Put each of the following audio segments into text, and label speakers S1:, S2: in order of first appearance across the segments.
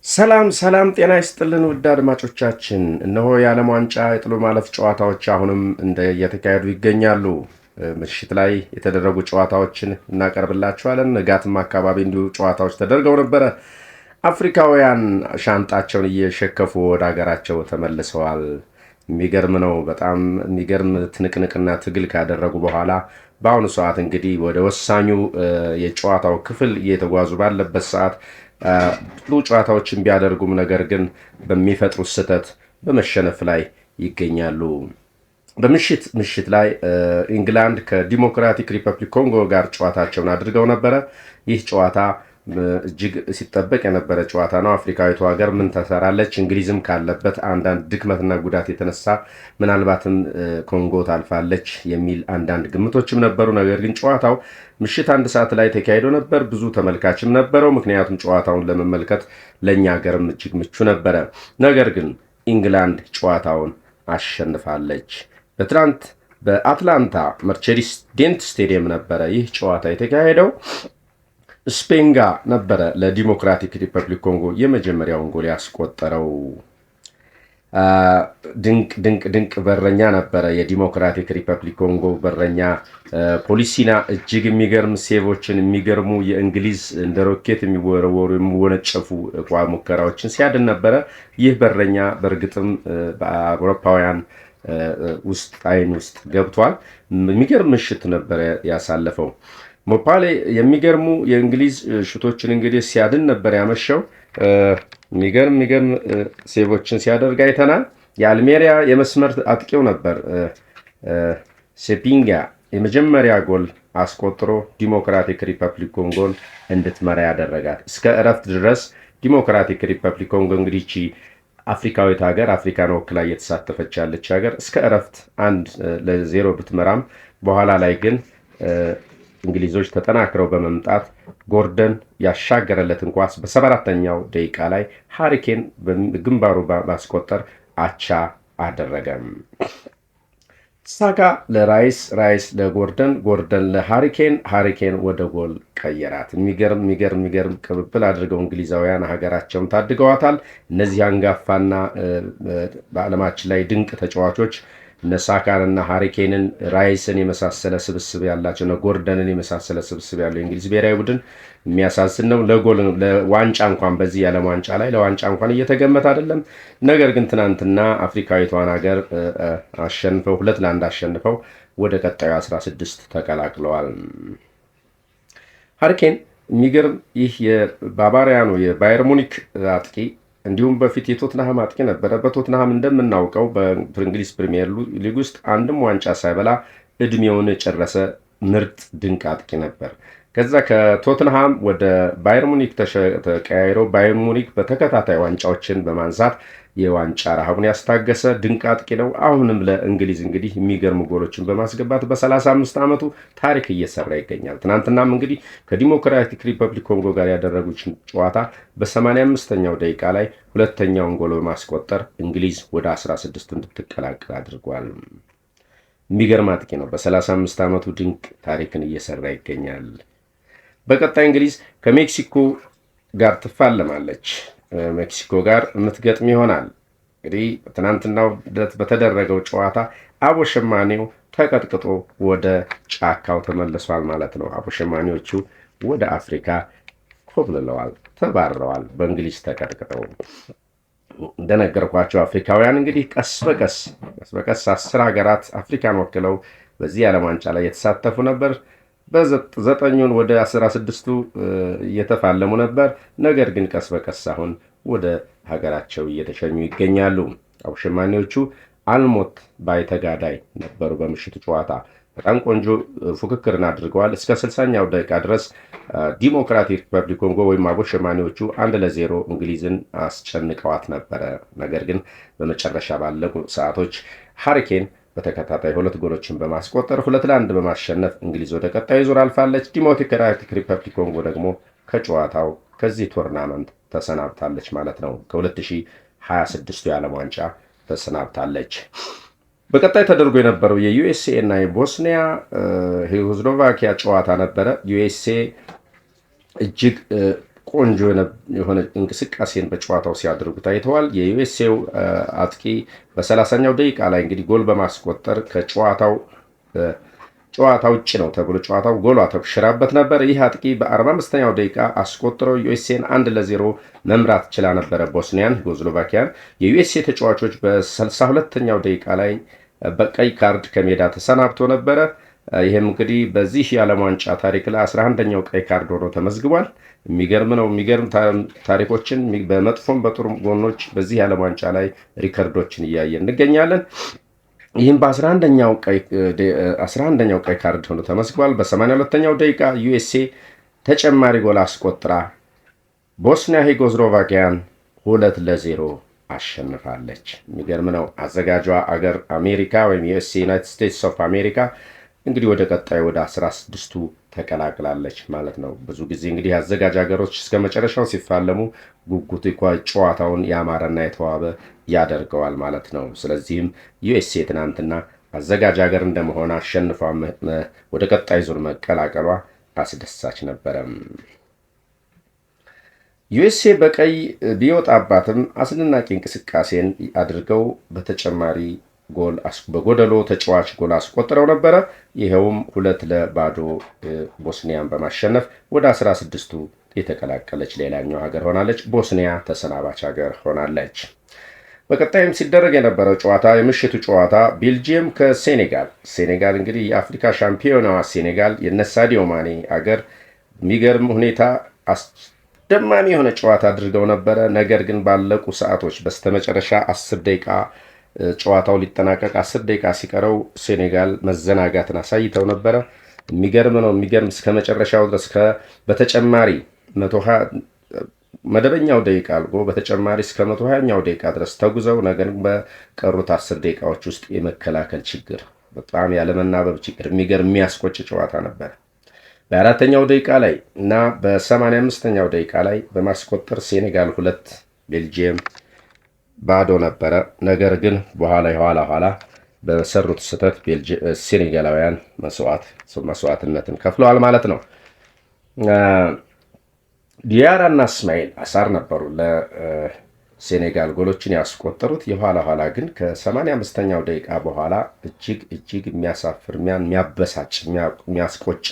S1: ሰላም ሰላም ጤና ይስጥልን ውድ አድማጮቻችን፣ እነሆ የዓለም ዋንጫ የጥሎ ማለፍ ጨዋታዎች አሁንም እየተካሄዱ ይገኛሉ። ምሽት ላይ የተደረጉ ጨዋታዎችን እናቀርብላችኋለን። ንጋትም አካባቢ እንዲሁ ጨዋታዎች ተደርገው ነበረ። አፍሪካውያን ሻንጣቸውን እየሸከፉ ወደ ሀገራቸው ተመልሰዋል። የሚገርም ነው። በጣም የሚገርም ትንቅንቅና ትግል ካደረጉ በኋላ በአሁኑ ሰዓት እንግዲህ ወደ ወሳኙ የጨዋታው ክፍል እየተጓዙ ባለበት ሰዓት ጥሩ ጨዋታዎችን ቢያደርጉም ነገር ግን በሚፈጥሩት ስህተት በመሸነፍ ላይ ይገኛሉ። በምሽት ላይ ኢንግላንድ ከዲሞክራቲክ ሪፐብሊክ ኮንጎ ጋር ጨዋታቸውን አድርገው ነበረ። ይህ ጨዋታ እጅግ ሲጠበቅ የነበረ ጨዋታ ነው። አፍሪካዊቱ ሀገር ምን ተሰራለች? እንግሊዝም ካለበት አንዳንድ ድክመትና ጉዳት የተነሳ ምናልባትም ኮንጎ ታልፋለች የሚል አንዳንድ ግምቶችም ነበሩ። ነገር ግን ጨዋታው ምሽት 1 ሰዓት ላይ ተካሂዶ ነበር። ብዙ ተመልካችም ነበረው። ምክንያቱም ጨዋታውን ለመመልከት ለእኛ ሀገርም እጅግ ምቹ ነበረ። ነገር ግን ኢንግላንድ ጨዋታውን አሸንፋለች። በትናንት በአትላንታ መርቼዲስ ቤንዝ ስቴዲየም ነበረ ይህ ጨዋታ የተካሄደው። ስፔን ጋር ነበረ ለዲሞክራቲክ ሪፐብሊክ ኮንጎ የመጀመሪያውን ጎል ያስቆጠረው። ድንቅ በረኛ ነበረ የዲሞክራቲክ ሪፐብሊክ ኮንጎ በረኛ ፖሊሲና። እጅግ የሚገርም ሴቮችን፣ የሚገርሙ የእንግሊዝ እንደ ሮኬት የሚወረወሩ የሚወነጨፉ ሙከራዎችን ሲያድን ነበረ። ይህ በረኛ በእርግጥም በአውሮፓውያን ውስጥ አይን ውስጥ ገብቷል። የሚገርም ምሽት ነበረ ያሳለፈው። ሞፓሌ የሚገርሙ የእንግሊዝ ሽቶችን እንግዲህ ሲያድን ነበር ያመሸው። የሚገርም ሴቮችን ሲያደርግ አይተናል። የአልሜሪያ የመስመር አጥቂው ነበር ሴፒንጋ የመጀመሪያ ጎል አስቆጥሮ ዲሞክራቲክ ሪፐብሊክ ኮንጎን እንድትመራ ያደረጋት። እስከ እረፍት ድረስ ዲሞክራቲክ ሪፐብሊክ ኮንጎ እንግዲህ አፍሪካዊት ሀገር አፍሪካን ወክላ እየተሳተፈች ያለች ሀገር እስከ እረፍት 1-0 ብትመራም በኋላ ላይ ግን እንግሊዞች ተጠናክረው በመምጣት ጎርደን ያሻገረለትን ኳስ በ74ኛው ደቂቃ ላይ ሃሪኬን በግንባሩ ማስቆጠር አቻ አደረገም። ሳካ ለራይስ ለጎርደን ለሃሪኬን ወደ ጎል ቀየራት። የሚገርም ቅብብል አድርገው እንግሊዛውያን ሀገራቸውን ታድገዋታል። እነዚህ አንጋፋና በዓለማችን ላይ ድንቅ ተጫዋቾች እነ ሳካንና ሃሪኬንን ራይስን የመሳሰለ ስብስብ ያላቸው ጎርደንን የመሳሰለ ስብስብ ያለው የእንግሊዝ ብሔራዊ ቡድን የሚያሳዝን ነው። ለዋንጫ እንኳን በዚህ የዓለም ዋንጫ ላይ ለዋንጫ እንኳን እየተገመተ አይደለም። ነገር ግን ትናንትና አፍሪካዊቷን ሀገር አሸንፈው 2-1 አሸንፈው ወደ ቀጣዩ 16 ተቀላቅለዋል። ሃሪኬን የሚገርም ይህ የባቫሪያኑ የባየር ሙኒክ አጥቂ እንዲሁም በፊት የቶትንሃም አጥቂ ነበረ። በቶትንሃም እንደምናውቀው በእንግሊዝ ፕሪሚየር ሊግ ውስጥ አንድም ዋንጫ ሳይበላ እድሜውን የጨረሰ ምርጥ ድንቅ አጥቂ ነበር። ከዛ ከቶትንሃም ወደ ባየር ሙኒክ ተቀያይሮ ባየር ሙኒክ በተከታታይ ዋንጫዎችን በማንሳት የዋንጫ ረሃቡን ያስታገሰ ድንቅ አጥቂ ነው። አሁንም ለእንግሊዝ እንግዲህ የሚገርሙ ጎሎችን በማስገባት በ35 ዓመቱ ታሪክ እየሰራ ይገኛል። ትናንትናም እንግዲህ ከዲሞክራቲክ ሪፐብሊክ ኮንጎ ጋር ያደረጉት ጨዋታ በ85ኛው ደቂቃ ላይ ሁለተኛውን ጎል በማስቆጠር እንግሊዝ ወደ 16 እንድትቀላቀል አድርጓል። የሚገርም አጥቂ ነው። በ35 ዓመቱ ድንቅ ታሪክን እየሰራ ይገኛል። በቀጣይ እንግሊዝ ከሜክሲኮ ጋር ትፋለማለች። ሜክሲኮ ጋር የምትገጥም ይሆናል። እንግዲህ ትናንትናው በተደረገው ጨዋታ አቦሸማኔው ተቀጥቅጦ ወደ ጫካው ተመልሷል ማለት ነው። አቦሸማኔዎቹ ወደ አፍሪካ ኮብልለዋል፣ ተባረዋል። በእንግሊዝ ተቀጥቅጠው እንደነገርኳቸው አፍሪካውያን እንግዲህ ቀስ በቀስ 10 ሀገራት አፍሪካን ወክለው በዚህ የዓለም ዋንጫ ላይ የተሳተፉ ነበር። በ9ኙን ወደ 16ቱ እየተፋለሙ ነበር። ነገር ግን ቀስ በቀስ አሁን ወደ ሀገራቸው እየተሸኙ ይገኛሉ። አቦሸማኔዎቹ አልሞት ባይ ተጋዳይ ነበሩ። በምሽቱ ጨዋታ በጣም ቆንጆ ፉክክርን አድርገዋል። እስከ 60ኛው ደቂቃ ድረስ ዲሞክራቲክ ሪፐብሊክ ኮንጎ ወይም አቦሸማኔዎቹ 1-0 እንግሊዝን አስጨንቀዋት ነበረ። ነገር ግን በመጨረሻ ባለቁ ሰዓቶች ሃሪኬን በተከታታይ 2 ጎሎችን በማስቆጠር 2-1 በማሸነፍ እንግሊዝ ወደ ቀጣዩ ዙር አልፋለች። ዲሞክራቲክ ሪፐብሊክ ኮንጎ ደግሞ ከጨዋታው ከዚህ ቶርናመንት ተሰናብታለች ማለት ነው። ከ2026 የዓለም ዋንጫ ተሰናብታለች። በቀጣይ ተደርጎ የነበረው የዩኤስኤ እና የቦስኒያ ሄርዞጎቪና ጨዋታ ነበረ። ዩኤስኤ እጅግ ቆንጆ የሆነ እንቅስቃሴን በጨዋታው ሲያደርጉ ታይተዋል። የዩኤስኤው አጥቂ በ30ኛው ደቂቃ ላይ እንግዲህ ጎል በማስቆጠር ከጨዋታው ውጭ ነው ተብሎ ጨዋታው ጎሏ ተሽራበት ነበር። ይህ አጥቂ በ45ኛው ደቂቃ አስቆጥረው ዩኤስኤን 1-0 መምራት ችላ ነበረ ቦስኒያን ሄጎዝሎቫኪያን። የዩኤስኤ ተጫዋቾች በ62ኛው ደቂቃ ላይ በቀይ ካርድ ከሜዳ ተሰናብቶ ነበረ። ይህም እንግዲህ በዚህ የዓለም ዋንጫ ታሪክ ላይ 11ኛው ቀይ ካርድ ሆኖ ተመዝግቧል። የሚገርም ነው። የሚገርም ታሪኮችን በመጥፎም በጥሩ ጎኖች በዚህ የዓለም ዋንጫ ላይ ሪከርዶችን እያየን እንገኛለን። ይህም በ11ኛው ቀይ ካርድ ሆኖ ተመዝግቧል። በ82ኛው ደቂቃ ዩኤስኤ ተጨማሪ ጎል አስቆጥራ ቦስኒያ ሄጎዝሎቫኪያን 2-0 አሸንፋለች። የሚገርም ነው። አዘጋጇ አገር አሜሪካ ወይም ዩኤስኤ ዩናይትድ ስቴትስ ኦፍ አሜሪካ እንግዲህ ወደ ቀጣዩ ወደ 16ቱ ተቀላቅላለች ማለት ነው። ብዙ ጊዜ እንግዲህ አዘጋጅ ሀገሮች እስከ መጨረሻው ሲፋለሙ ጉጉት ጨዋታውን ያማረና የተዋበ ያደርገዋል ማለት ነው። ስለዚህም ዩኤስኤ ትናንትና አዘጋጅ ሀገር እንደመሆን አሸንፏ ወደ ቀጣይ ዙር መቀላቀሏ አስደሳች ነበረ። ዩኤስኤ በቀይ ቢወጣባትም አስደናቂ እንቅስቃሴን አድርገው በተጨማሪ ጎል በጎደሎ ተጫዋች ጎል አስቆጥረው ነበረ። ይኸውም 2-0 ቦስኒያን በማሸነፍ ወደ 16ቱ የተቀላቀለች ሌላኛው ሀገር ሆናለች። ቦስኒያ ተሰናባች ሀገር ሆናለች። በቀጣይም ሲደረግ የነበረው ጨዋታ የምሽቱ ጨዋታ ቤልጂየም ከሴኔጋል እንግዲህ የአፍሪካ ሻምፒዮናዋ ሴኔጋል የነ ሳዲዮ ማኔ ሀገር የሚገርም ሁኔታ አስደማሚ የሆነ ጨዋታ አድርገው ነበረ። ነገር ግን ባለቁ ሰዓቶች በስተመጨረሻ 10 ደቂቃ ጨዋታው ሊጠናቀቅ 10 ደቂቃ ሲቀረው ሴኔጋል መዘናጋትን አሳይተው ነበረ። የሚገርም ነው። የሚገርም እስከ መጨረሻው ድረስ በተጨማሪ መደበኛው ደቂቃ አልጎ በተጨማሪ እስከ 120ኛው ደቂቃ ድረስ ተጉዘው ነገር በቀሩት 10 ደቂቃዎች ውስጥ የመከላከል ችግር፣ በጣም ያለመናበብ ችግር የሚያስቆጭ ጨዋታ ነበር። በአራተኛው ደቂቃ ላይ እና በ85ኛው ደቂቃ ላይ በማስቆጠር ሴኔጋል 2 ቤልጂየም ባዶ ነበረ። ነገር ግን ኋላ በሰሩት ስህተት ሴኔጋላውያን መስዋዕትነትን ከፍለዋል ማለት ነው። ዲያራ እና እስማኤል አሳር ነበሩ ለሴኔጋል ጎሎችን ያስቆጠሩት። የኋላ ግን ከ85ኛው ደቂቃ በኋላ እጅግ የሚያሳፍር የሚያበሳጭ የሚያስቆጭ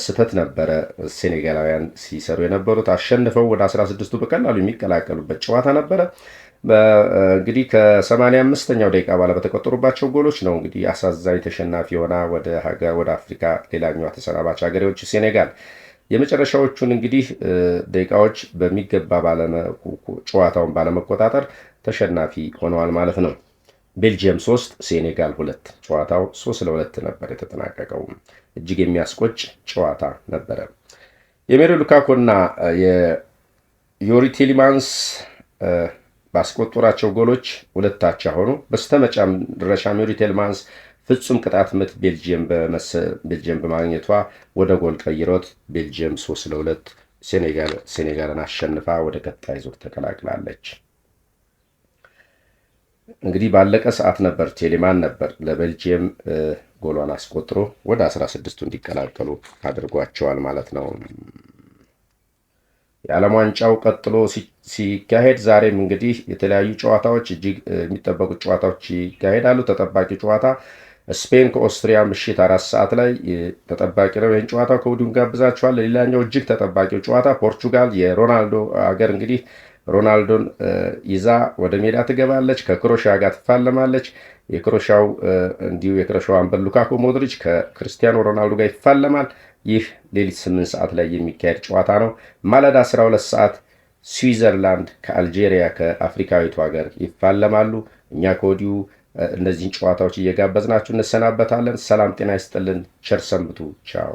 S1: ስህተት ነበረ ሴኔጋላውያን ሲሰሩ የነበሩት። አሸንፈው ወደ 16ቱ በቀላሉ የሚቀላቀሉበት ጨዋታ ነበረ። እንግዲህ ከ85ኛው ደቂቃ በኋላ በተቆጠሩባቸው ጎሎች ነው እንግዲህ አሳዛኝ ተሸናፊ ሆና ወደ አፍሪካ ሌላኛዋ ተሰናባች ሀገሬዎች ሴኔጋል የመጨረሻዎቹን እንግዲህ ደቂቃዎች በሚገባ ጨዋታውን ባለመቆጣጠር ተሸናፊ ሆነዋል ማለት ነው። ቤልጂየም 3 ሴኔጋል 2 ጨዋታው 3-2 ነበር የተጠናቀቀው። እጅግ የሚያስቆጭ ጨዋታ ነበረ። የሜሪ ሉካኮና የዮሪ ቴሊማንስ ባስቆጠራቸው ጎሎች 2-2 ሆኑ። በስተመጨረሻ ዮሪ ቴሊማንስ ፍጹም ቅጣት ምት ቤልጂየም በማግኘቷ ወደ ጎል ቀይሮት ቤልጂየም 3-2 ሴኔጋልን አሸንፋ ወደ ቀጣይ ዙር ተቀላቅላለች። እንግዲህ ባለቀ ሰዓት ነበር ቴሌማን ነበር ለቤልጂየም ጎሏን አስቆጥሮ ወደ 16ቱ እንዲቀላቀሉ አድርጓቸዋል ማለት ነው። የዓለም ዋንጫው ቀጥሎ ሲካሄድ ዛሬም እንግዲህ የተለያዩ ጨዋታዎች እጅግ የሚጠበቁ ጨዋታዎች ይካሄዳሉ። ተጠባቂ ጨዋታ ስፔን ከኦስትሪያ ምሽት 4 ሰዓት ላይ ተጠባቂ ነው። ይህን ጨዋታ ከወዲሁ ጋብዛችኋል። ሌላኛው እጅግ ተጠባቂው ጨዋታ ፖርቹጋል የሮናልዶ አገር እንግዲህ ሮናልዶን ይዛ ወደ ሜዳ ትገባለች። ከክሮሺያ ጋር ትፋለማለች። የክሮሺያው አምበል ሉካኮ ሞድሪች ከክርስቲያኖ ሮናልዶ ጋር ይፋለማል። ይህ ሌሊት 8 ሰዓት ላይ የሚካሄድ ጨዋታ ነው። ማለዳ 12 ሰዓት ስዊዘርላንድ ከአልጄሪያ ከአፍሪካዊቱ ሀገር ይፋለማሉ። እኛ ከወዲሁ እነዚህን ጨዋታዎች እየጋበዝናችሁ እንሰናበታለን። ሰላም ጤና ይስጥልን። ቸር ሰንብቱ። ቻው